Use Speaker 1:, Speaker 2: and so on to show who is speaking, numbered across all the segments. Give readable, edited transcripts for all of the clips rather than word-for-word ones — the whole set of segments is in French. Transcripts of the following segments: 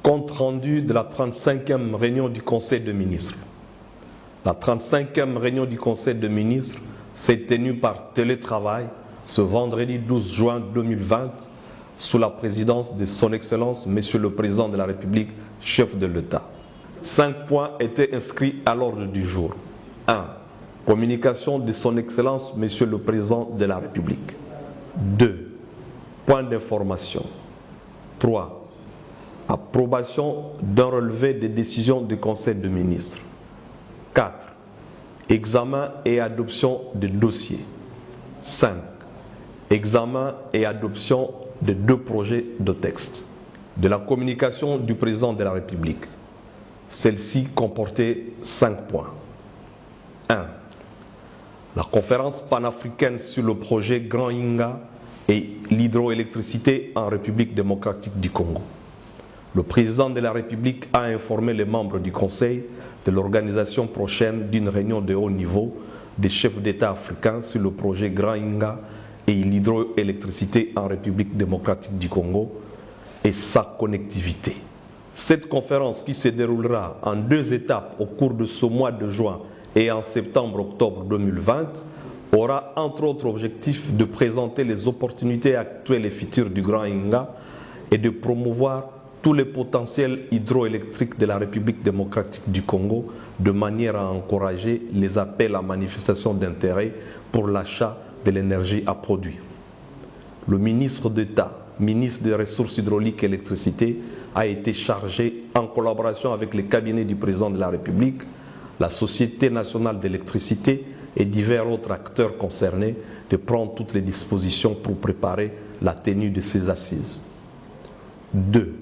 Speaker 1: Compte rendu de la 35e réunion du Conseil des ministres. La 35e réunion du Conseil des ministres s'est tenue par télétravail ce vendredi 12 juin 2020 sous la présidence de Son Excellence Monsieur le Président de la République, chef de l'État. 5 points étaient inscrits à l'ordre du jour. 1. Communication de Son Excellence Monsieur le Président de la République. 2. Point d'information. 3. Approbation d'un relevé des décisions du Conseil des ministres. 4. Examen et adoption de dossiers. 5. Examen et adoption de 2 projets de texte. De la communication du Président de la République. Celle-ci comportait 5 points. 1. La conférence panafricaine sur le projet Grand Inga et l'hydroélectricité en République démocratique du Congo. Le Président de la République a informé les membres du Conseil de l'organisation prochaine d'une réunion de haut niveau des chefs d'État africains sur le projet Grand Inga et l'hydroélectricité en République démocratique du Congo et sa connectivité. Cette conférence, qui se déroulera en 2 étapes au cours de ce mois de juin et en septembre-octobre 2020, aura entre autres objectif de présenter les opportunités actuelles et futures du Grand Inga et de promouvoir tous les potentiels hydroélectriques de la République démocratique du Congo de manière à encourager les appels à manifestation d'intérêt pour l'achat de l'énergie à produire. Le ministre d'État, ministre des Ressources hydrauliques et électricité, a été chargé, en collaboration avec les cabinets du Président de la République, la Société nationale d'électricité et divers autres acteurs concernés, de prendre toutes les dispositions pour préparer la tenue de ces assises. 2.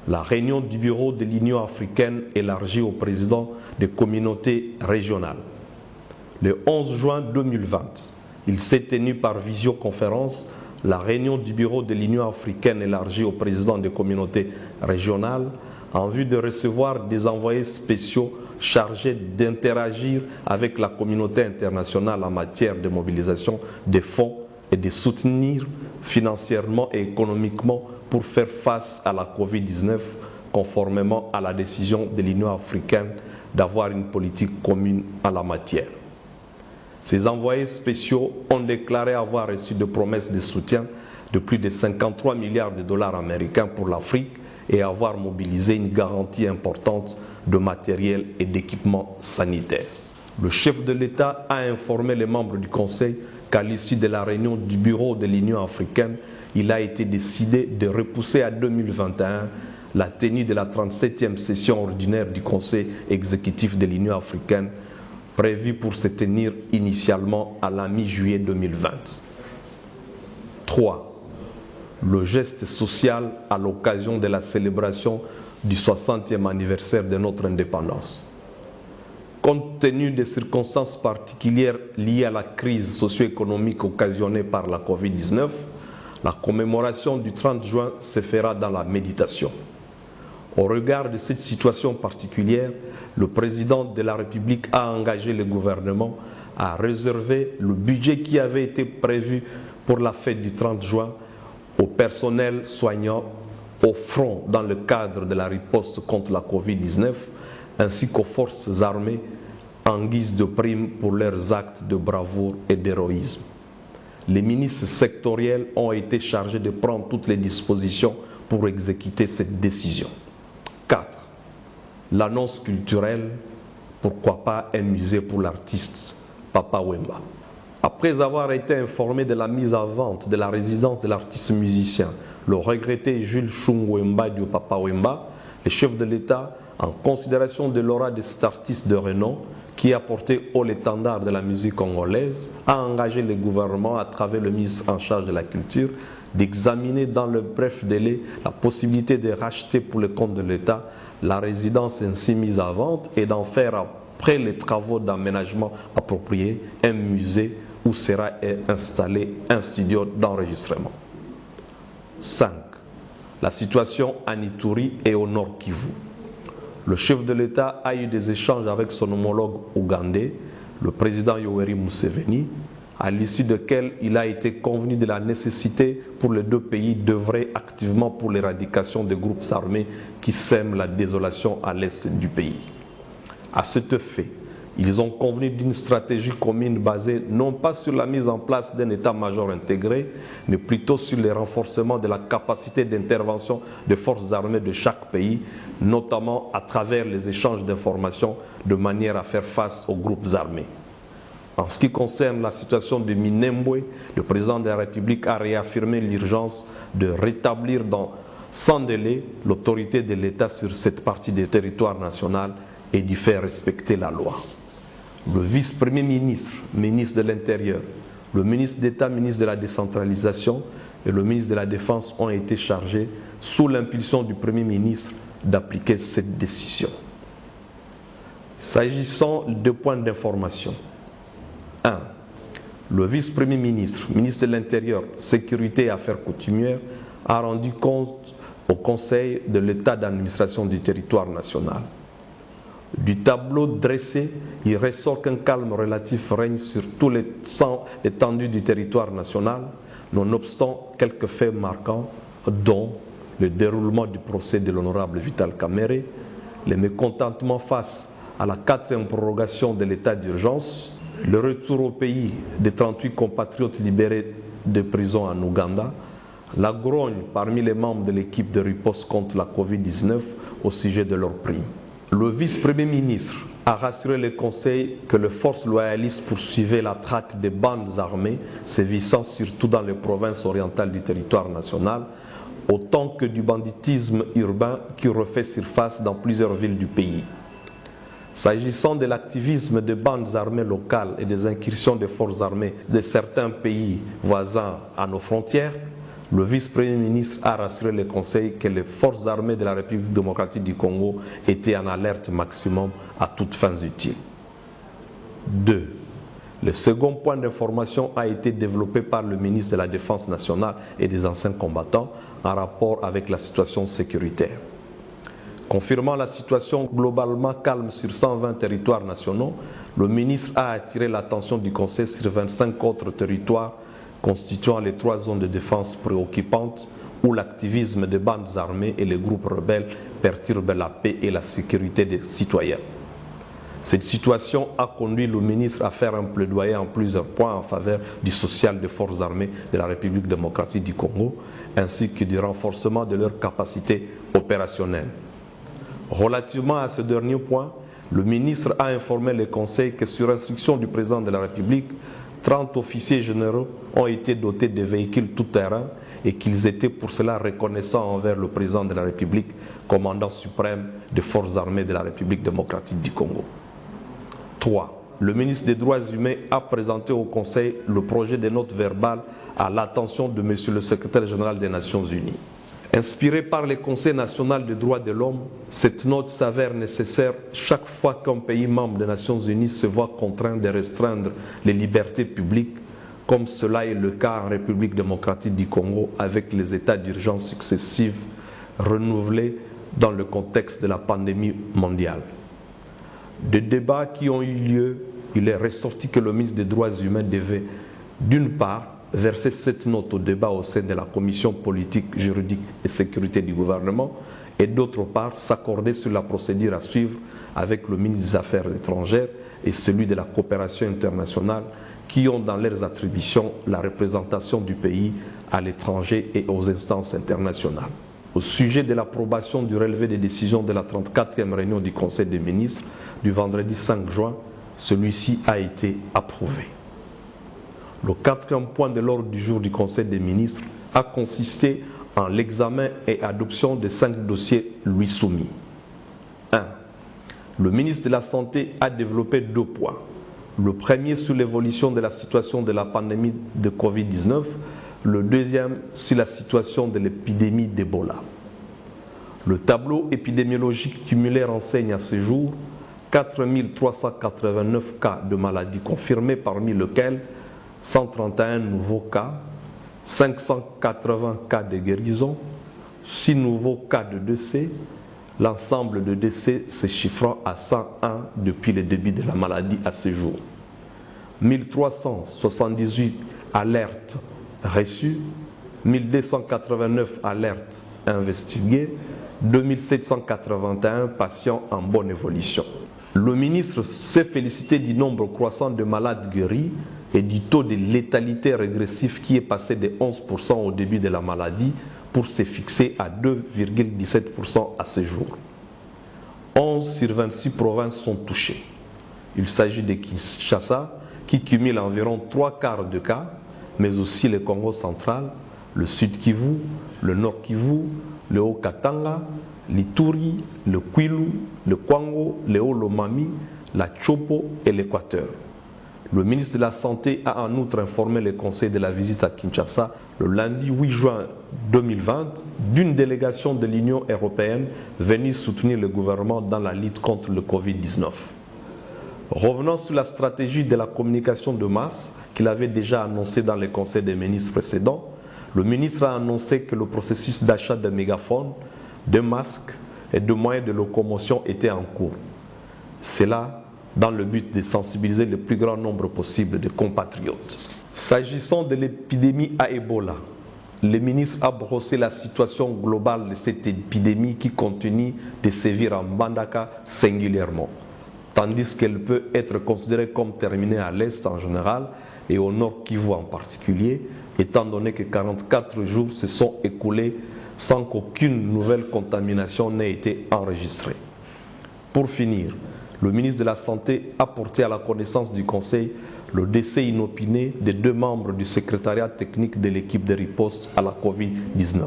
Speaker 1: La réunion du bureau de l'Union africaine élargie au président des communautés régionales. Le 11 juin 2020, il s'est tenu par visioconférence la réunion du bureau de l'Union africaine élargie au président des communautés régionales en vue de recevoir des envoyés spéciaux chargés d'interagir avec la communauté internationale en matière de mobilisation des fonds et de soutenir financièrement et économiquement pour faire face à la Covid-19 conformément à la décision de l'Union africaine d'avoir une politique commune en la matière. Ces envoyés spéciaux ont déclaré avoir reçu des promesses de soutien de plus de 53 milliards de dollars américains pour l'Afrique et avoir mobilisé une garantie importante de matériel et d'équipements sanitaires. Le chef de l'État a informé les membres du Conseil qu'à l'issue de la réunion du bureau de l'Union africaine, il a été décidé de repousser à 2021 la tenue de la 37e session ordinaire du Conseil exécutif de l'Union africaine, prévue pour se tenir initialement à la mi-juillet 2020. 3. Le geste social à l'occasion de la célébration du 60e anniversaire de notre indépendance. Compte tenu des circonstances particulières liées à la crise socio-économique occasionnée par la Covid-19, la commémoration du 30 juin se fera dans la méditation. Au regard de cette situation particulière, le président de la République a engagé le gouvernement à réserver le budget qui avait été prévu pour la fête du 30 juin au personnel soignant au front dans le cadre de la riposte contre la Covid-19 ainsi qu'aux forces armées en guise de prime pour leurs actes de bravoure et d'héroïsme. Les ministres sectoriels ont été chargés de prendre toutes les dispositions pour exécuter cette décision. 4. L'annonce culturelle, pourquoi pas un musée pour l'artiste Papa Wemba. Après avoir été informé de la mise en vente de la résidence de l'artiste musicien, le regretté Jules Chung Wemba du Papa Wemba, le chef de l'État, en considération de l'aura de cet artiste de renom, qui a porté haut l'étendard de la musique congolaise, a engagé le gouvernement à travers le ministre en charge de la culture d'examiner dans le bref délai la possibilité de racheter pour le compte de l'État la résidence ainsi mise en vente et d'en faire, après les travaux d'aménagement appropriés, un musée où sera installé un studio d'enregistrement. 5. La situation à Ituri et au Nord Kivu. Le chef de l'État a eu des échanges avec son homologue ougandais, le président Yoweri Museveni, à l'issue duquel il a été convenu de la nécessité pour les deux pays d'œuvrer activement pour l'éradication des groupes armés qui sèment la désolation à l'est du pays. À cet effet, ils ont convenu d'une stratégie commune basée non pas sur la mise en place d'un état-major intégré, mais plutôt sur le renforcement de la capacité d'intervention des forces armées de chaque pays, notamment à travers les échanges d'informations de manière à faire face aux groupes armés. En ce qui concerne la situation de Minembwe, le président de la République a réaffirmé l'urgence de rétablir sans délai l'autorité de l'État sur cette partie du territoire national et d'y faire respecter la loi. Le vice-premier ministre, ministre de l'Intérieur, le ministre d'État, ministre de la décentralisation et le ministre de la Défense ont été chargés, sous l'impulsion du Premier ministre, d'appliquer cette décision. S'agissant de points d'information, 1. Le vice-premier ministre, ministre de l'Intérieur, Sécurité et Affaires coutumières, a rendu compte au Conseil de l'état d'administration du territoire national. Du tableau dressé, il ressort qu'un calme relatif règne sur toute l'étendue du territoire national, nonobstant quelques faits marquants, dont le déroulement du procès de l'honorable Vital Kamerhe, les mécontentements face à la 4e prorogation de l'état d'urgence, le retour au pays des 38 compatriotes libérés de prison en Ouganda, la grogne parmi les membres de l'équipe de riposte contre la Covid-19 au sujet de leurs primes. Le vice-premier ministre a rassuré le Conseil que les forces loyalistes poursuivaient la traque des bandes armées sévissant surtout dans les provinces orientales du territoire national, autant que du banditisme urbain qui refait surface dans plusieurs villes du pays. S'agissant de l'activisme des bandes armées locales et des incursions des forces armées de certains pays voisins à nos frontières, le vice-premier ministre a rassuré le Conseil que les forces armées de la République démocratique du Congo étaient en alerte maximum à toutes fins utiles. 2. Le second point d'information a été développé par le ministre de la Défense nationale et des anciens combattants en rapport avec la situation sécuritaire. Confirmant la situation globalement calme sur 120 territoires nationaux, le ministre a attiré l'attention du Conseil sur 25 autres territoires constituant les 3 zones de défense préoccupantes où l'activisme des bandes armées et les groupes rebelles perturbent la paix et la sécurité des citoyens. Cette situation a conduit le ministre à faire un plaidoyer en plusieurs points en faveur du social des forces armées de la République démocratique du Congo, ainsi que du renforcement de leurs capacités opérationnelles. Relativement à ce dernier point, le ministre a informé le Conseil que sur instruction du président de la République, 30 officiers généraux ont été dotés de véhicules tout-terrain et qu'ils étaient pour cela reconnaissants envers le président de la République, commandant suprême des forces armées de la République démocratique du Congo. 3. Le ministre des Droits humains a présenté au Conseil le projet de note verbale à l'attention de M. le secrétaire général des Nations Unies. Inspirée par le Conseil national des droits de l'homme, cette note s'avère nécessaire chaque fois qu'un pays membre des Nations Unies se voit contraint de restreindre les libertés publiques, comme cela est le cas en République démocratique du Congo avec les états d'urgence successifs renouvelés dans le contexte de la pandémie mondiale. Des débats qui ont eu lieu, il est ressorti que le ministre des Droits humains devait, d'une part, verser cette note au débat au sein de la Commission politique, juridique et sécurité du gouvernement et d'autre part s'accorder sur la procédure à suivre avec le ministre des Affaires étrangères et celui de la coopération internationale qui ont dans leurs attributions la représentation du pays à l'étranger et aux instances internationales. Au sujet de l'approbation du relevé des décisions de la 34e réunion du Conseil des ministres du vendredi 5 juin, celui-ci a été approuvé. Le 4e point de l'ordre du jour du Conseil des ministres a consisté en l'examen et adoption de 5 dossiers lui soumis. 1. Le ministre de la Santé a développé 2 points. Le premier sur l'évolution de la situation de la pandémie de Covid-19, le deuxième sur la situation de l'épidémie d'Ebola. Le tableau épidémiologique cumulé renseigne à ce jour 4 389 cas de maladies confirmés, parmi lesquels 131 nouveaux cas, 580 cas de guérison, 6 nouveaux cas de décès, l'ensemble de décès se chiffrant à 101 depuis le début de la maladie à ce jour. 1378 alertes reçues, 1289 alertes investiguées, 2781 patients en bonne évolution. Le ministre s'est félicité du nombre croissant de malades guéris et du taux de létalité régressif qui est passé de 11% au début de la maladie pour se fixer à 2,17% à ce jour. 11 sur 26 provinces sont touchées. Il s'agit de Kinshasa qui cumule environ 3/4 de cas, mais aussi le Congo central, le Sud Kivu, le Nord Kivu, le Haut-Katanga, l'Ituri, le Kwilu, le Kwango, le Haut-Lomami, la Chopo et l'Équateur. Le ministre de la Santé a en outre informé le Conseil de la visite à Kinshasa le lundi 8 juin 2020 d'une délégation de l'Union européenne venue soutenir le gouvernement dans la lutte contre le Covid-19. Revenant sur la stratégie de la communication de masse qu'il avait déjà annoncée dans le Conseil des ministres précédents, le ministre a annoncé que le processus d'achat de mégaphones, de masques et de moyens de locomotion était en cours. C'est là dans le but de sensibiliser le plus grand nombre possible de compatriotes. S'agissant de l'épidémie à Ebola, le ministre a brossé la situation globale de cette épidémie qui continue de sévir en Mbandaka singulièrement, tandis qu'elle peut être considérée comme terminée à l'Est en général et au Nord Kivu en particulier, étant donné que 44 jours se sont écoulés sans qu'aucune nouvelle contamination n'ait été enregistrée. Pour finir, le ministre de la Santé a porté à la connaissance du Conseil le décès inopiné des 2 membres du secrétariat technique de l'équipe de riposte à la Covid-19.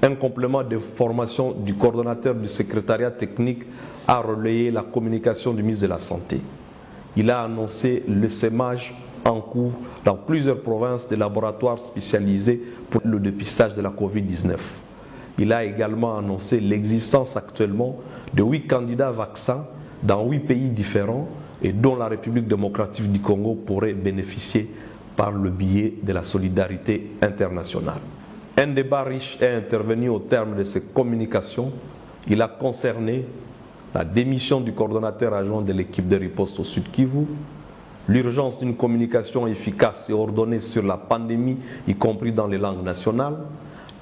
Speaker 1: Un complément de formation du coordonnateur du secrétariat technique a relayé la communication du ministre de la Santé. Il a annoncé l'essaimage en cours dans plusieurs provinces de laboratoires spécialisés pour le dépistage de la Covid-19. Il a également annoncé l'existence actuellement de 8 candidats vaccins dans 8 pays différents et dont la République démocratique du Congo pourrait bénéficier par le biais de la solidarité internationale. Un débat riche est intervenu au terme de ces communications. Il a concerné la démission du coordonnateur adjoint de l'équipe de riposte au Sud Kivu, l'urgence d'une communication efficace et ordonnée sur la pandémie, y compris dans les langues nationales,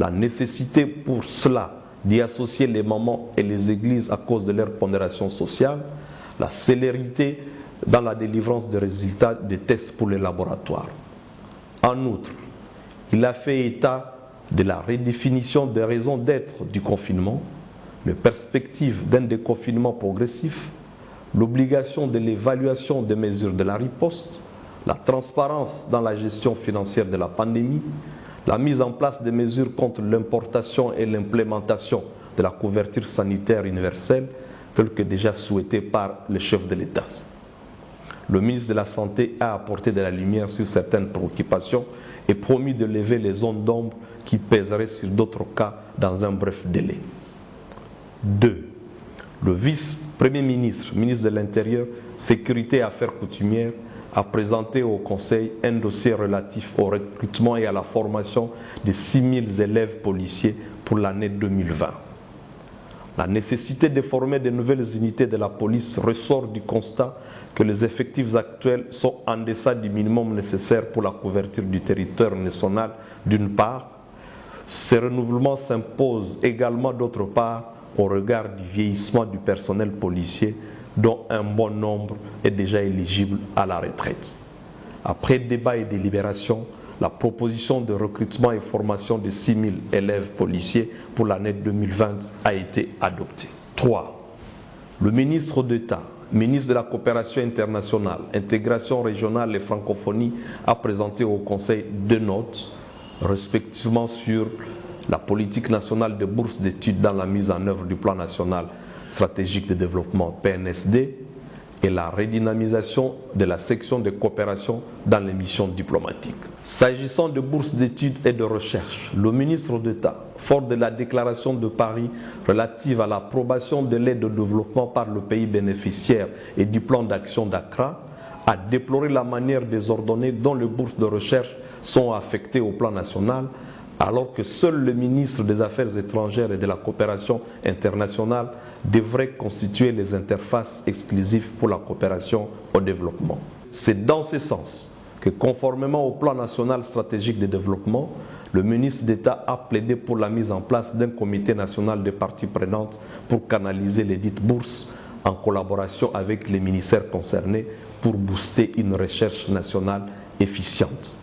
Speaker 1: la nécessité pour cela d'y associer les mamans et les églises à cause de leur pondération sociale, la célérité dans la délivrance des résultats des tests pour les laboratoires. En outre, il a fait état de la redéfinition des raisons d'être du confinement, les perspectives d'un déconfinement progressif, l'obligation de l'évaluation des mesures de la riposte, la transparence dans la gestion financière de la pandémie, la mise en place des mesures contre l'importation et l'implémentation de la couverture sanitaire universelle, telle que déjà souhaitée par le chef de l'État. Le ministre de la Santé a apporté de la lumière sur certaines préoccupations et promis de lever les zones d'ombre qui pèseraient sur d'autres cas dans un bref délai. 2. Le vice-premier ministre, ministre de l'Intérieur, Sécurité et Affaires coutumières, a présenté au Conseil un dossier relatif au recrutement et à la formation de 6 000 élèves policiers pour l'année 2020. La nécessité de former de nouvelles unités de la police ressort du constat que les effectifs actuels sont en deçà du minimum nécessaire pour la couverture du territoire national d'une part. Ce renouvellement s'impose également d'autre part au regard du vieillissement du personnel policier dont un bon nombre est déjà éligible à la retraite. Après débat et délibération, la proposition de recrutement et formation de 6 000 élèves policiers pour l'année 2020 a été adoptée. 3. Le ministre d'État, ministre de la Coopération internationale, Intégration régionale et Francophonie, a présenté au Conseil 2 notes, respectivement sur la politique nationale de bourse d'études dans la mise en œuvre du plan national stratégique de développement PNSD et la redynamisation de la section de coopération dans les missions diplomatiques. S'agissant de bourses d'études et de recherche, le ministre d'État, fort de la déclaration de Paris relative à l'approbation de l'aide au développement par le pays bénéficiaire et du plan d'action d'Accra, a déploré la manière désordonnée dont les bourses de recherche sont affectées au plan national, alors que seul le ministre des Affaires étrangères et de la coopération internationale devrait constituer les interfaces exclusives pour la coopération au développement. c'est dans ce sens que, conformément au plan national stratégique de développement, le ministre d'État a plaidé pour la mise en place d'un comité national de parties prenantes pour canaliser les dites bourses en collaboration avec les ministères concernés pour booster une recherche nationale efficiente.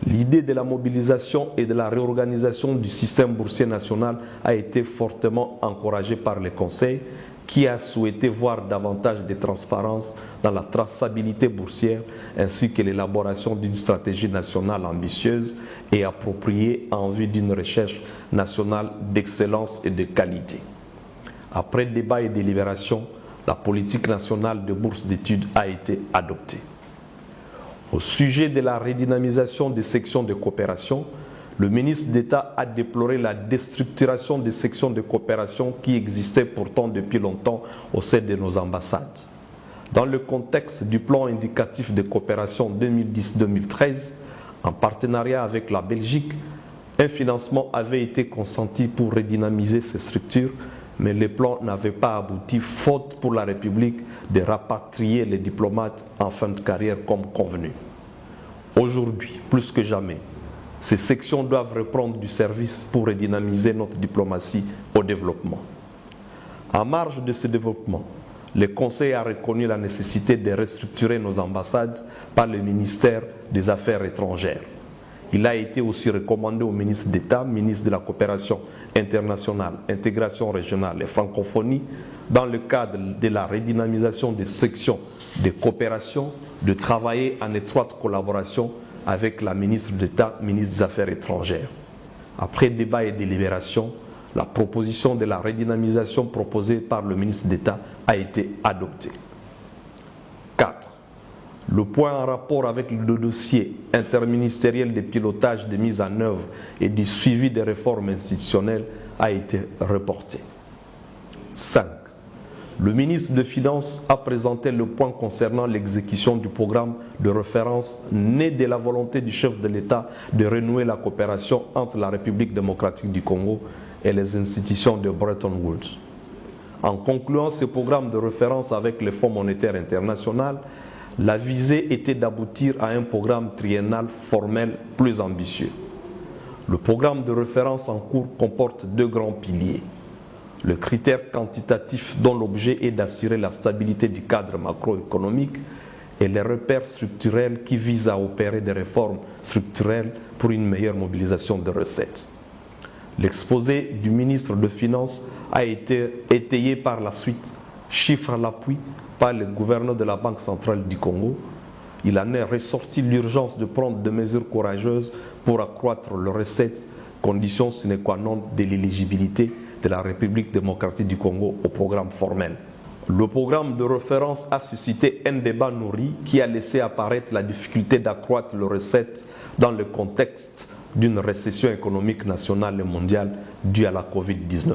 Speaker 1: L'idée de la mobilisation et de la réorganisation du système boursier national a été fortement encouragée par le Conseil, qui a souhaité voir davantage de transparence dans la traçabilité boursière ainsi que l'élaboration d'une stratégie nationale ambitieuse et appropriée en vue d'une recherche nationale d'excellence et de qualité. Après débat et délibération, la politique nationale de bourse d'études a été adoptée. Au sujet de la redynamisation des sections de coopération, le ministre d'État a déploré la déstructuration des sections de coopération qui existaient pourtant depuis longtemps au sein de nos ambassades. Dans le contexte du plan indicatif de coopération 2010-2013, en partenariat avec la Belgique, un financement avait été consenti pour redynamiser ces structures, mais le plan n'avait pas abouti, faute pour la République de rapatrier les diplomates en fin de carrière comme convenu. Aujourd'hui, plus que jamais, ces sections doivent reprendre du service pour redynamiser notre diplomatie au développement. En marge de ce développement, le Conseil a reconnu la nécessité de restructurer nos ambassades par le ministère des Affaires étrangères. Il a été aussi recommandé au ministre d'État, ministre de la Coopération internationale, intégration régionale et francophonie, dans le cadre de la redynamisation des sections de coopération, de travailler en étroite collaboration avec la ministre d'État, ministre des Affaires étrangères. Après débat et délibération, la proposition de la redynamisation proposée par le ministre d'État a été adoptée. 4. Le point en rapport avec le dossier interministériel de pilotage de mise en œuvre et du suivi des réformes institutionnelles a été reporté. 5. Le ministre des Finances a présenté le point concernant l'exécution du programme de référence né de la volonté du chef de l'État de renouer la coopération entre la République démocratique du Congo et les institutions de Bretton Woods. En concluant ce programme de référence avec le Fonds monétaire international, la visée était d'aboutir à un programme triennal formel plus ambitieux. Le programme de référence en cours comporte deux grands piliers. Le critère quantitatif dont l'objet est d'assurer la stabilité du cadre macroéconomique et les repères structurels qui visent à opérer des réformes structurelles pour une meilleure mobilisation de recettes. L'exposé du ministre des Finances a été étayé par la suite, chiffre à l'appui, par le gouverneur de la Banque centrale du Congo. Il en est ressorti l'urgence de prendre des mesures courageuses pour accroître les recettes, condition sine qua non de l'éligibilité de la République démocratique du Congo au programme formel. Le programme de référence a suscité un débat nourri qui a laissé apparaître la difficulté d'accroître les recettes dans le contexte d'une récession économique nationale et mondiale due à la Covid-19.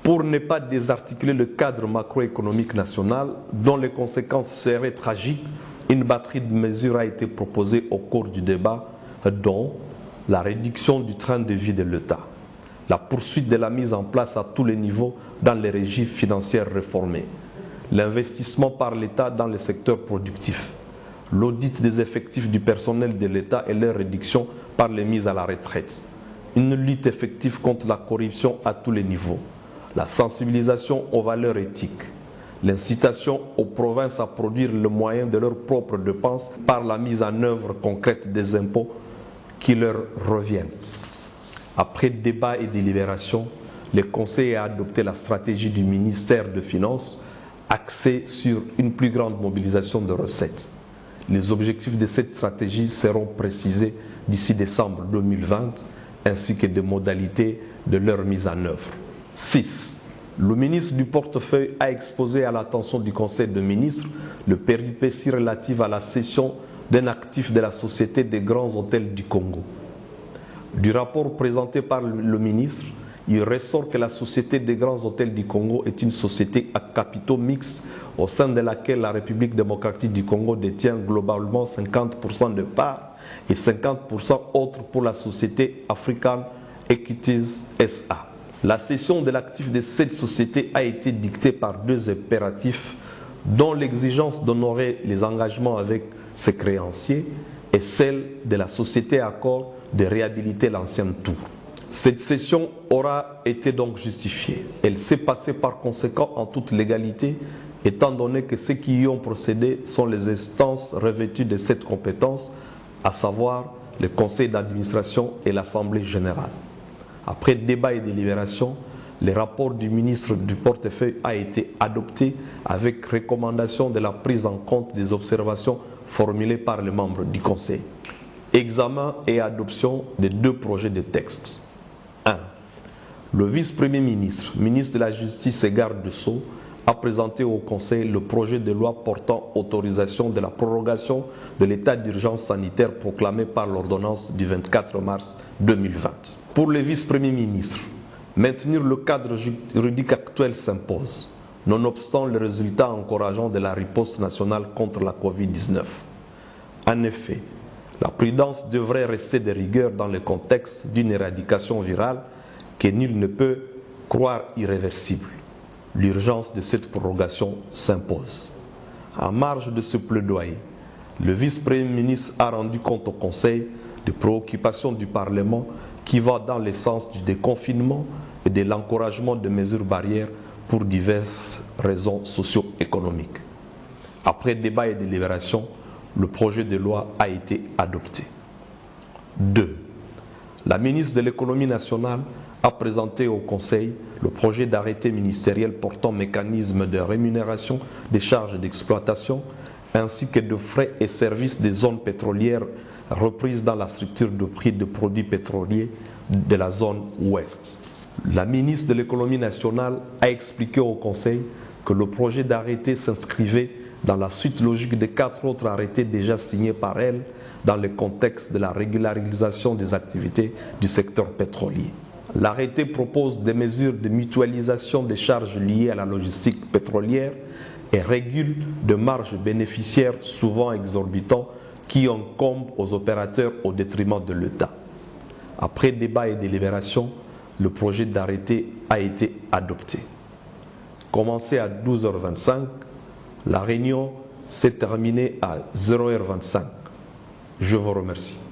Speaker 1: Pour ne pas désarticuler le cadre macroéconomique national, dont les conséquences seraient tragiques, une batterie de mesures a été proposée au cours du débat, dont la réduction du train de vie de l'État, la poursuite de la mise en place à tous les niveaux dans les régies financières réformées, l'investissement par l'État dans les secteurs productifs, l'audit des effectifs du personnel de l'État et leur réduction par les mises à la retraite, une lutte effective contre la corruption à tous les niveaux, la sensibilisation aux valeurs éthiques, l'incitation aux provinces à produire le moyen de leurs propres dépenses par la mise en œuvre concrète des impôts qui leur reviennent. Après débat et délibération, le Conseil a adopté la stratégie du ministère des Finances axée sur une plus grande mobilisation de recettes. Les objectifs de cette stratégie seront précisés d'ici décembre 2020 ainsi que des modalités de leur mise en œuvre. 6. Le ministre du portefeuille a exposé à l'attention du Conseil des ministres le péripétie relative à la cession d'un actif de la Société des grands hôtels du Congo. Du rapport présenté par le ministre, il ressort que la Société des grands hôtels du Congo est une société à capitaux mixtes au sein de laquelle la République démocratique du Congo détient globalement 50% de parts et 50% autres pour la société African Equities SA. La cession de l'actif de cette société a été dictée par deux impératifs, dont l'exigence d'honorer les engagements avec ses créanciers et celle de la société Accor de réhabiliter l'ancienne tour. Cette cession aura été donc justifiée. Elle s'est passée par conséquent en toute légalité, étant donné que ceux qui y ont procédé sont les instances revêtues de cette compétence, à savoir le conseil d'administration et l'assemblée générale. Après débat et délibération, le rapport du ministre du portefeuille a été adopté avec recommandation de la prise en compte des observations formulées par les membres du conseil. Examen et adoption des deux projets de texte. 1. Le vice-premier ministre, ministre de la Justice et garde des Sceaux, a présenté au Conseil le projet de loi portant autorisation de la prorogation de l'état d'urgence sanitaire proclamé par l'ordonnance du 24 mars 2020. Pour le vice-premier ministre, maintenir le cadre juridique actuel s'impose, nonobstant les résultats encourageants de la riposte nationale contre la Covid-19. En effet, la prudence devrait rester de rigueur dans le contexte d'une éradication virale que nul ne peut croire irréversible. L'urgence de cette prorogation s'impose. En marge de ce plaidoyer, le vice-premier ministre a rendu compte au Conseil des préoccupations du Parlement qui va dans le sens du déconfinement et de l'encouragement de mesures barrières pour diverses raisons socio-économiques. Après débat et délibération, le projet de loi a été adopté. 2. La ministre de l'Économie nationale a présenté au Conseil le projet d'arrêté ministériel portant mécanisme de rémunération des charges d'exploitation ainsi que de frais et services des zones pétrolières reprises dans la structure de prix de produits pétroliers de la zone ouest. La ministre de l'Économie nationale a expliqué au Conseil que le projet d'arrêté s'inscrivait dans la suite logique des 4 autres arrêtés déjà signés par elle dans le contexte de la régularisation des activités du secteur pétrolier. L'arrêté propose des mesures de mutualisation des charges liées à la logistique pétrolière et régule de marges bénéficiaires souvent exorbitants qui incombent aux opérateurs au détriment de l'État. Après débat et délibération, le projet d'arrêté a été adopté. Commencé à 12h25, la réunion s'est terminée à 0h25. Je vous remercie.